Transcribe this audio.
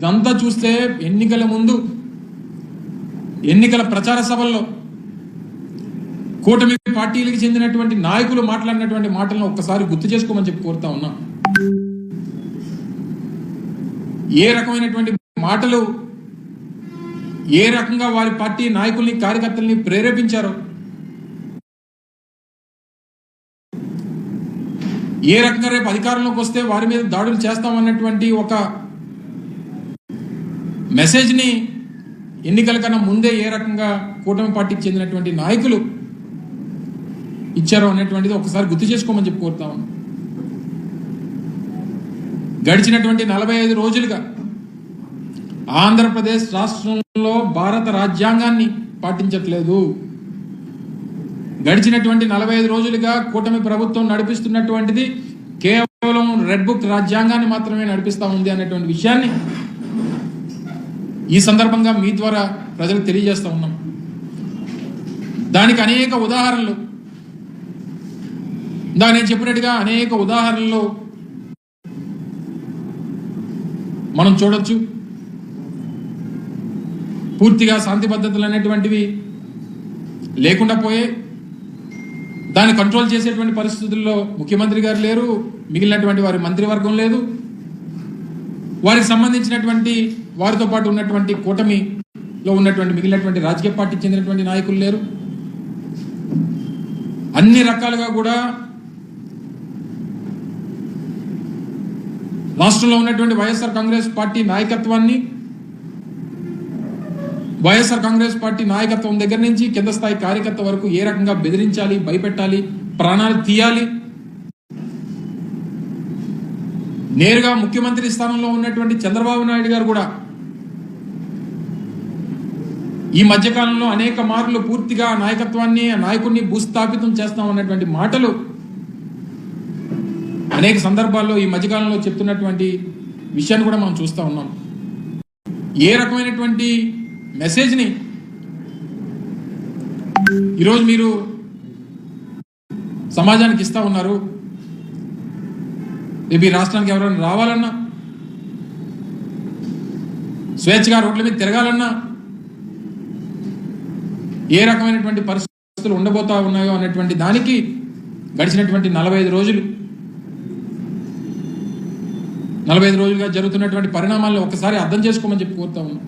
ఇదంతా చూస్తే ఎన్నికల ముందు ఎన్నికల ప్రచార సభల్లో కూటమి పార్టీలకు చెందినటువంటి నాయకులు మాట్లాడినటువంటి మాటలను ఒక్కసారి గుర్తు చేసుకోమని చెప్పి కోరుతా ఉన్నా. ఏ రకమైనటువంటి మాటలు, ఏ రకంగా వారి పార్టీ నాయకుల్ని కార్యకర్తల్ని ప్రేరేపించారో, ఏ రకంగా రేపు అధికారంలోకి వస్తే వారి మీద దాడులు చేస్తామన్నటువంటి ఒక మెసేజ్ని ఎన్నికల కన్నా ముందే ఏ రకంగా కూటమి పార్టీకి చెందినటువంటి నాయకులు ఇచ్చారో అనేటువంటిది ఒకసారి గుర్తు చేసుకోమని చెప్పి కోరుతా ఉన్నాం. గడిచినటువంటి 45 రోజులుగా ఆంధ్రప్రదేశ్ రాష్ట్రంలో భారత రాజ్యాంగాన్ని పాటించట్లేదు. గడిచినటువంటి 45 రోజులుగా కూటమి ప్రభుత్వం నడిపిస్తున్నటువంటిది కేవలం రెడ్ బుక్ రాజ్యాంగాన్ని మాత్రమే నడిపిస్తా ఉంది అనేటువంటి విషయాన్ని ఈ సందర్భంగా మీ ద్వారా ప్రజలకు తెలియజేస్తా ఉన్నాం. దానికి అనేక ఉదాహరణలు, ఇందాక నేను చెప్పినట్టుగా అనేక ఉదాహరణలు మనం చూడొచ్చు. పూర్తిగా శాంతి పద్ధతులు అనేటువంటివి లేకుండా పోయే, దాన్ని కంట్రోల్ చేసేటువంటి పరిస్థితుల్లో ముఖ్యమంత్రి గారు లేరు, మిగిలినటువంటి వారి మంత్రివర్గం లేదు, వారికి సంబంధించినటువంటి వారితో పాటు ఉన్నటువంటి కూటమిలో ఉన్నటువంటి మిగిలినటువంటి రాజకీయ పార్టీకి చెందినటువంటి నాయకులు లేరు. అన్ని రకాలుగా కూడా రాష్ట్రంలో ఉన్నటువంటి వైఎస్ఆర్ కాంగ్రెస్ పార్టీ నాయకత్వాన్ని, వైఎస్ఆర్ కాంగ్రెస్ పార్టీ నాయకత్వం దగ్గర నుంచి కింద స్థాయి కార్యకర్త వరకు ఏ రకంగా బెదిరించాలి, భయపెట్టాలి, ప్రాణాలు తీయాలి, నేరుగా ముఖ్యమంత్రి స్థానంలో ఉన్నటువంటి చంద్రబాబు నాయుడు గారు కూడా ఈ మధ్యకాలంలో అనేక మార్లు పూర్తిగా నాయకత్వాన్ని, నాయకుడిని భూస్థాపితం చేస్తామన్నటువంటి మాటలు అనేక సందర్భాల్లో ఈ మధ్యకాలంలో చెప్తున్నటువంటి విషయాన్ని కూడా మనం చూస్తూ ఉన్నాం. ఏ రకమైనటువంటి మెసేజ్ని ఈరోజు మీరు సమాజానికి ఇస్తా ఉన్నారు? రేపు ఈ రాష్ట్రానికి ఎవరైనా రావాలన్నా, స్వేచ్ఛగా రోడ్ల మీద తిరగాలన్నా ఏ రకమైనటువంటి పరిస్థితులు ఉండబోతా ఉన్నాయో అనేటువంటి దానికి గడిచినటువంటి 45 రోజులుగా జరుగుతున్నటువంటి పరిణామాలను ఒకసారి అర్థం చేసుకోమని చెప్పి కోరుతా ఉన్నాం.